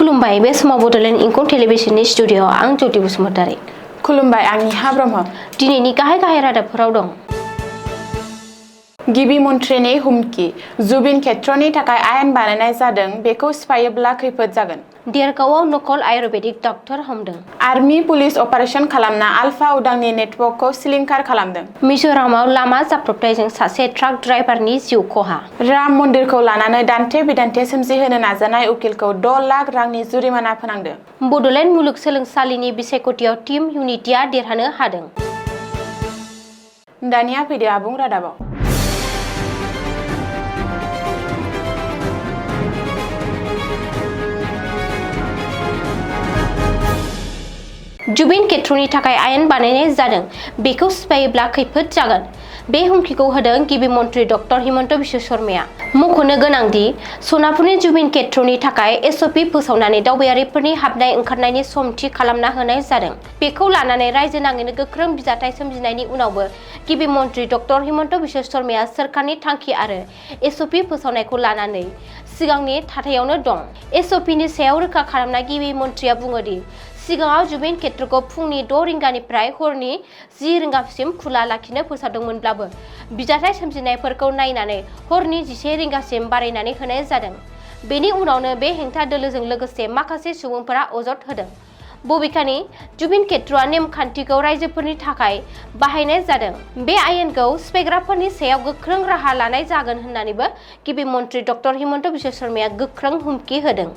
खुलुमबाय बे समाव बडलेण्ड इंखं टेलिभिजननि स्टुडिअ आं ज्योति बसुमतारी। खुलुमबाय आं निहा ब्रह्म। दिनैनि गाहाय रादाबफोराव दं। गिबि मन्थ्रिनि हुमखि जुबिन खेत्रनि थाखाय आयेन बानायनाय जादों, बेखौ सिफायोब्ला खैफोद जागोन। देरगावआव नकल आयुर्वेदिक डक्टर हमदों। आर्मि पुलिस अपारेशन खालामना आलफा उदांनि नेटवर्कखौ सिलिंखार खालामदों। मिजोरामाव लामा जाब्रबथायजों सासे ट्राक ड्राइभारनि जिउ खहा। राम मन्दिरखौ लानानै दान्थे बिदान्थे सोमजिहोनो नाजानाय उकिलखौ 6 लाख रांनि जुरिमाना फोनांदों। बडलेण्ड मुलुगसोलोंसालिनि बिसायख'थियाव टीम इउनिटिआ देरहानो हादों। दानिया फैदो आबुं रादाबाव। जुबिन खेत्रनि थाखाय आयेन बानायनाय जादों, बेखौ सिफायोब्ला खैफोद जागोन। बे हुमखिखौ होदों गिबि मन्थ्रि डक्टर हिमन्त बिश्व शर्माया। मख'नो गोनांदि सनापुरनि जुबिन खेत्रनि थाखाय एसअपि फोसावनानै दावबायारिफोरनि हाबनाय ओंखारनायनि सम थि खालामना होनाय जादों। बेखौ लानानै रायजो नाङैनो गोख्रों बिजाथाइ सोमजिनायनि उनावबो गिबि मन्थ्रि डक्टर हिमन्त बिश्व शर्माया सोरखारनि थांखि आरो एसअपि फोसावनायखौ लानानै सिगांनि थाथायावनो दं। एसअपिनि सायाव रोखा खालामना गिबि मन्थ्रिया बुङोदि सिगाङाव जुबिन खेत्रखौ फुंनि 6 रिंगानिफ्राय हरनि 10 रिंगासिम खुला लाखिनो फोसावदोंमोनब्लाबो बिजाथाइ सोमजिनायफोरखौ नायनानै हरनि 11 रिंगासिम बारायनानै होनाय जादों। बेनि उनावनो बे हेंथा दोलोजों लोगोसे माखासे सुबुंफोरा अजद होदों। बबेखानि जुबिन खेत्रआ नेमखान्थिखौ रायजोफोरनि थाखाय बाहायनाय जादों। बे आयेनखौ सिफायग्राफोरनि सायाव गोख्रों राहा लानाय जागोन होन्नानैबो गिबि मन्थ्रि डक्टर हिमन्त बिश्व शर्माया गोख्रों हुमखि होदों।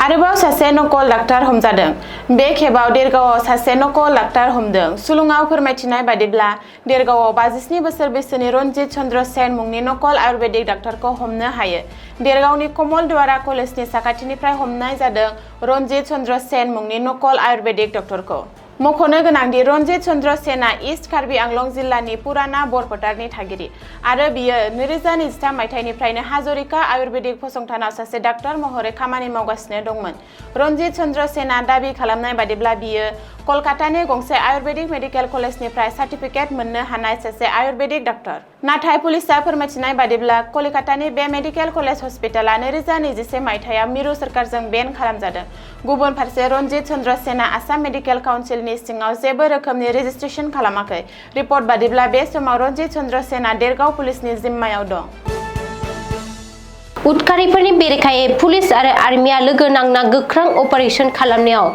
आरोबाव सासे नकल डाक्टार हमजादों। बे खेबाव देरगावआव सासे नकल डाक्टार हमदों। सुलुङाव फोरमायथिनाय बादिब्ला देरगावआव 57 बोसोर बैसोनि रनजित चन्द्र सेन मुंनि नकल आयुर्वेदिक डाक्टारखौ हमनो हायो। देरगावनि कमल द्वारा कलेजनि साखाथिनिफ्राय हमनाय जादों रनजित चन्द्र सेन मुंनि नकल आयुर्वेदिक डक्टरखौ। मख'नो गोनांदि रनजित चन्द्र सेनआ इस्ट कार्बि आंलं जिल्लानि पुराना बरपेटानि थागिरि आरो बियो 2023 मायथाइनिफ्रायनो हाजरिका आयुर्वेदिक फसंथानाव सासे डाक्टार महरै खामानि मावगासिनो दंमोन। रनजित चन्द्र सेनआ दाबि खालामनाय बादिब्ला बियो कलकातानि गंसे आयुर्वेदिक मेडिकेल कलेजनिफ्राय सार्टिफिकेट मोननो हानाय सासे आयुर्वेदिक डाक्टार। नाथाय पुलिसआ फोरमायथिनाय बादिब्ला कलकातानि बे मेडिकेल कलेज हस्पिटालआ 2021 मायथाइयाव मिरु सोरखारजों बेन खालामजादों। गुबुन फारसे रनजित चन्द्र सेनआ आसाम मेडिकेल काउन्सिलनि सिङाव जेबो रोखोमनि रेजिस्ट्रेसन खालामाखै। रिपर्ट बादिब्ला बे समाव रनजित चन्द्र सेनआ देरगाव पुलिसनि जिम्मायाव दं। उदखारिफोरनि बेरेखायै पुलिस आरो आर्मिया लोगो नांना गोख्रों अपारेशन खालामनायाव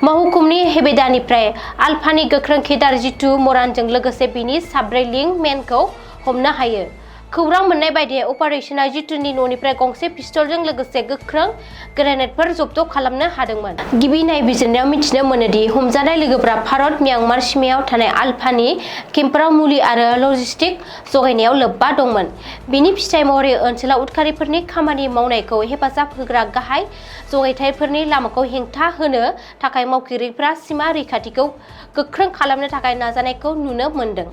मावखुमनि हेबेदानिफ्राय आलफानि गोख्रों केडार जितु मरानजों लोगोसे बिनि साब्रै लिंक मेनखौ हमनो हायो। खौरां मोननाय बायदियै अपारेशना जितुनि न'निफ्राय गंसे पिस्तलजों लोगोसे गोख्रों ग्रेनेडफोर जब्द खालामनो हादोंमोन। गिबि नायबिजिरनायाव मिथिनो मोनोदि हमजानाय लोगोफोरा भारत म्यानमार सिमायाव थानाय आलफानि केम्पफोराव मुलि आरो लजिस्टिक जगायनायाव लोब्बा दंमोन। बिनि फिथाय महरै ओनसोलाव उदखारिफोरनि खामानि मावनायखौ हेफाजाब होग्रा गाहाय जगायथायफोरनि लामाखौ हेंथा होनो थाखाय मावगिरिफोरा सिमा रैखाथिखौ गोख्रों खालामनो थाखाय नाजानायखौ नुनो मोनदों।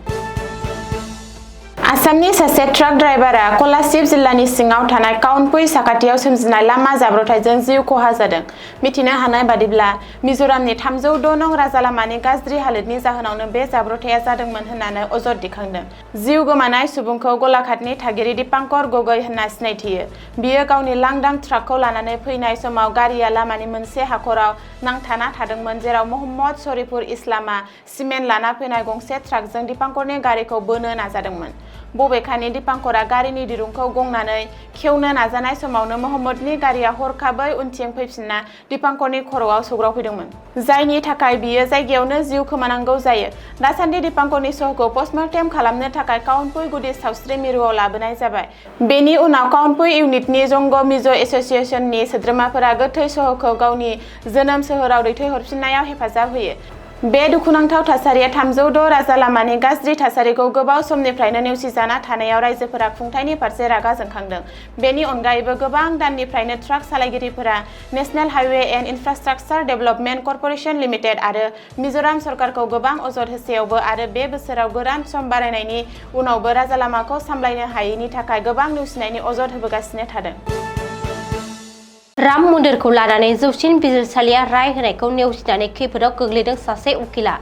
आसामनि सासे ट्राक ड्राइभारआ कलासिब जिल्लानि सिङाव थानाय काउन्टपुइ साखाथियाव सोमजिनाय लामा जाब्रबथायजों जिउ खहा जादों। मिथिनो हानाय बादिब्ला मिजोरामनि 306 नं राजालामानि गाज्रि हालोदनि जाहोनावनो बे जाब्रबथाया जादोंमोन होननानै अजद दिखांदों। जिउ गोमानाय सुबुंखौ गलाघाटनि थागिरि दीपांकर गगৈ होनना सिनायथियो। बियो गावनि लांदां ट्राकखौ लानानै फैनाय समाव गारिया लामानि मोनसे हाखराव नांथाना थादोंमोन, जेराव महम्मद शरीफुल इस्लामआ सिमेन्ट लाना फैनाय गंसे ट्राकजों दीपांकरनि गारिखौ बोनो नाजादोंमोन। बबेखानि दीपांकरा गारिनि दिरुंखौ गंनानै खेवनो नाजानाय समावनो महम्मदनि गारिया हरखाबै उनथिं फैफिनना दीपांकरनि खर'आव सौग्रावफैदोंमोन, जायनि थाखाय बियो जायगायावनो जिउ खोमानांगौ जायो। दासान्दि दीपांकरनि सहखौ पस्टमर्टेम खालामनो थाखाय काउन्टपुइ गुदि सावस्रि मिरुआव लाबोनाय जाबाय। बेनि उनाव काउन्टपुइ इउनिटनि जंग मिज एस'सिएशननि सोद्रोमाफोरा गोथै सहखौ गावनि जोनोम सोहोराव दैथायहरफिननायाव हेफाजाब होयो। बे दुखुनांथाव थासारिया 306 राजालामानि गाज्रि थासारिखौ गोबाव समनिफ्रायनो नेवसिजाना थानायाव रायजोफोरा खुंथायनि फारसे रागा जोंखांदों। बेनि अनगायैबो गोबां दाननिफ्रायनो ट्राक सालायगिरिफोरा national highway and infrastructure development corporation limited आरो मिजोराम सरकारखौ गोबां अजद होसेयावबो आरो बे बोसोराव गोरान सम बारायनायनि उनावबो राजालामाखौ सामलायनो हायैनि थाखाय गोबां नेवसिनायनि अजद होबोगासिनो थादों। राम मन्दिरखौ लानानै जौसिन बिजिरसालिया राय होनायखौ नेवसिनानै खैफोदाव गोग्लैदों सासे उकिला।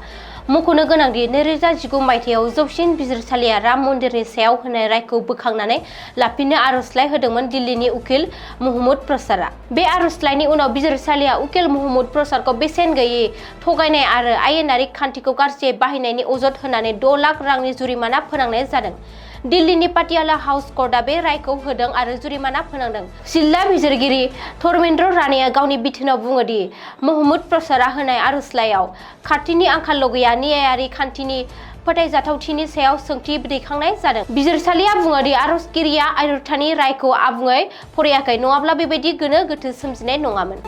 मख'नो गोनांदि 2019 मायथाइयाव जौसिन बिजिरसालिया राम मन्दिरनि सायाव होनाय रायखौ बोखांनानै लाफिननो आर'जलाइ होदोंमोन दिल्लीनि उकिल महम्मद प्रसादआ। बे आर'जलाइनि उनाव बिजिरसालिया उकिल महम्मद प्रसादखौ बेसेन गैयै थगायनाय आरो आयेनारि खान्थिखौ गाज्रियै बाहायनायनि अजद होनानै 6 लाख रांनि जुरिमाना फोनांनाय जादों। दिल्लीनि पाटियाला हाउस कर्टआ बे रायखौ होदों आरो जुरिमाना फोनांदों। जिल्ला बिजिरगिरि धर्मेन्द्र राणेआ गावनि बिथोनाव बुङो दि महम्मद प्रसादआ होनाय आर'जलाइयाव खारथिनि आंखालल' गैया, न्यायारि खान्थिनि फोथायजाथावथिनि सायाव सोंथि दैखांनाय जादों। बिजिरसालिया बुङो दि आर'जगिरिया आयरतानि रायखौ आबुङै फरायाखै, नङाब्ला बेबायदि गोनो गोथो सोमजिनाय नङामोन।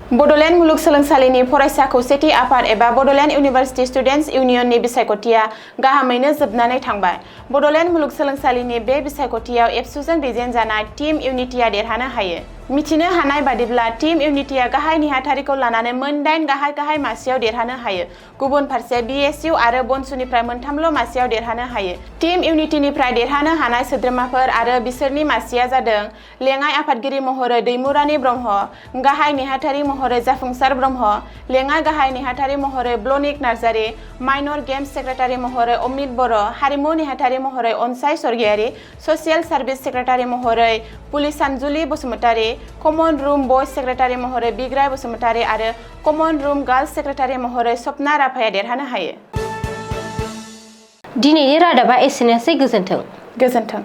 बड'लेण्ड मुलुगसोलोंसालिनि फरायसा खौसेथि आफाद एबा बड'लेण्ड इउनिभार्सिटि स्टुडेन्टस इउनियननि बिसायख'थिया गाहामैनो जोबनानै थांबाय। बड'लेण्ड मुलुगसोलोंसालिनि बे बिसायख'थियाव एबसुजों दैदेनजानाय टीम इउनिटिआ देरहानो हायो। मिथिनो हानाय बादिब्ला टीम इउनिटिआ गाहाय नेहाथारिखौ लानानै मोन 8 गाहाय मासियाव देरहानो हायो। गुबुन फारसे बिएसइउ आरो बनसुनिफ्राय मोनथामल' मासियाव देरहानो हायो। टीम इउनिटिनिफ्राय देरहानो हानाय सोद्रोमाफोर आरो बिसोरनि मासिया जादों लेङाइ आफादगिरि महरै दैमुरानी ब्रह्म, गाहाय नेहाथारि महरै जाफुंसार ब्रह्म, लेङाइ गाहाय नेहाथारि महरै ब्लनिक नार्जारि, माइनर गेम्स सेक्रेटारि महरै अमित बर', हारिमु नेहाथारि महरै अनसाय सरगियारि, ससियेल सार्भिस सेक्रेटारि महरै पुलिसानजुलि Basumatary, common room boys secretary महरै बिग्राय बसुमतारि आरो कमन रुम गार्लस सेक्रेटारि महरै सपना राभाया देरहानो हायो। दिनैनि रादाबा एसेनोसै। गोजोन्थों। गोजोन्थों।